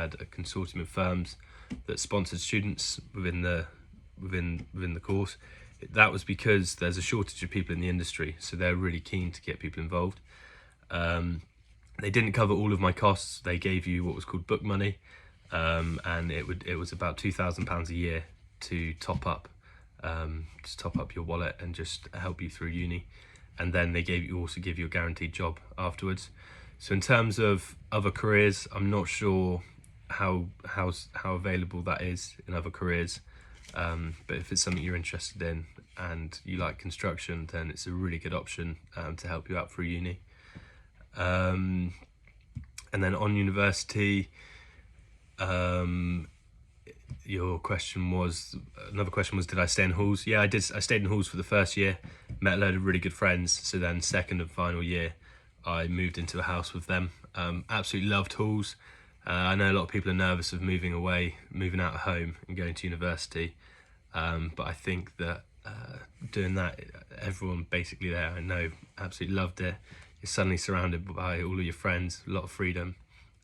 had a consortium of firms that sponsored students within the course. That was because there's a shortage of people in the industry, so they're really keen to get people involved. They didn't cover all of my costs. They gave you what was called book money, and it was about £2,000 a year to top up your wallet and just help you through uni. And then they also give you a guaranteed job afterwards. So in terms of other careers, I'm not sure how available that is in other careers. But if it's something you're interested in and you like construction, then it's a really good option to help you out through uni. And then on university, another question was, did I stay in halls? Yeah, I did. I stayed in halls for the first year, met a load of really good friends. So then second and final year, I moved into a house with them. Absolutely loved halls. I know a lot of people are nervous of moving out of home and going to university. But I think that doing that, everyone basically there I know absolutely loved it. You're suddenly surrounded by all of your friends, a lot of freedom.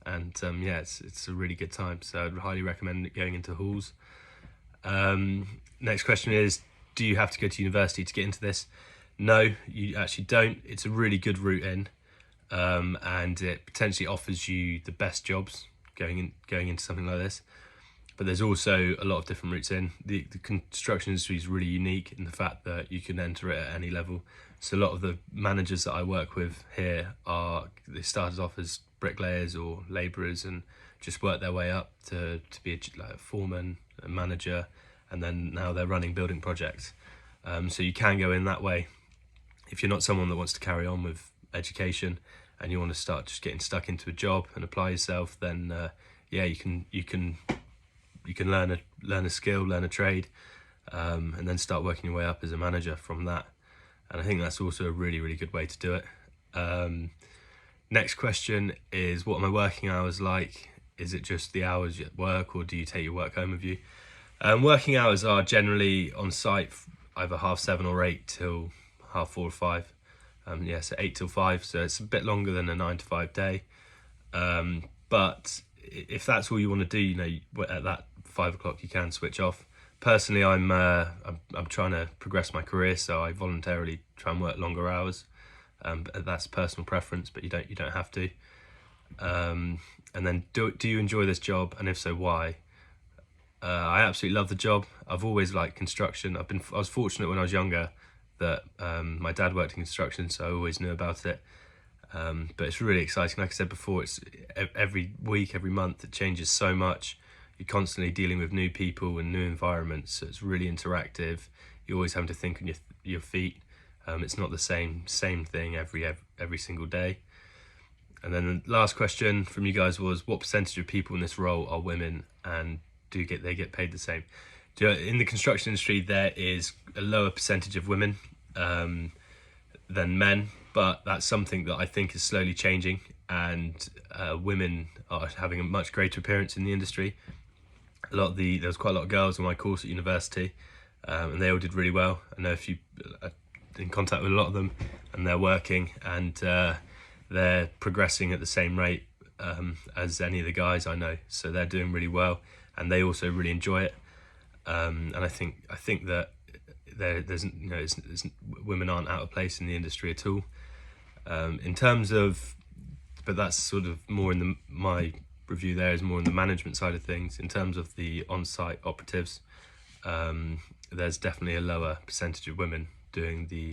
And yeah, it's a really good time. So I'd highly recommend going into halls. Next question is, do you have to go to university to get into this? No, you actually don't. It's a really good route in, and it potentially offers you the best jobs going into something like this. But there's also a lot of different routes in. The construction industry is really unique in the fact that you can enter it at any level. So a lot of the managers that I work with here they started off as bricklayers or labourers and just worked their way up to be a foreman, a manager, and then now they're running building projects. So you can go in that way. If you're not someone that wants to carry on with education and you want to start just getting stuck into a job and apply yourself, then yeah, you can learn a skill, learn a trade, and then start working your way up as a manager from that. And I think that's also a really, really good way to do it. Next question is, what are my working hours like? Is it just the hours at work, or do you take your work home with you? Working hours are generally on site either 7:30 or 8 till 4:30 or 5. Yeah, so 8 till 5, so it's a bit longer than a 9 to 5 day. But if that's all you want to do, at that 5 o'clock you can switch off. Personally, I'm trying to progress my career, so I voluntarily try and work longer hours. But that's personal preference, but you don't have to. And then, do you enjoy this job, and if so, why? I absolutely love the job. I've always liked construction. I was fortunate when I was younger that my dad worked in construction, so I always knew about it. But it's really exciting. Like I said before, it's every week, every month, it changes so much. You're constantly dealing with new people and new environments, so it's really interactive. You always have to think on your feet. It's not the same thing every single day. And then the last question from you guys was, what percentage of people in this role are women, and they get paid the same? In the construction industry, there is a lower percentage of women than men, but that's something that I think is slowly changing, and women are having a much greater appearance in the industry. There was quite a lot of girls on my course at university, and they all did really well. I know if you are in contact with a lot of them, and they're working, and they're progressing at the same rate as any of the guys I know. So they're doing really well, and they also really enjoy it. And I think that women aren't out of place in the industry at all. In terms of, but that's sort of more in my review there is more in the management side of things. In terms of the on-site operatives, there's definitely a lower percentage of women doing the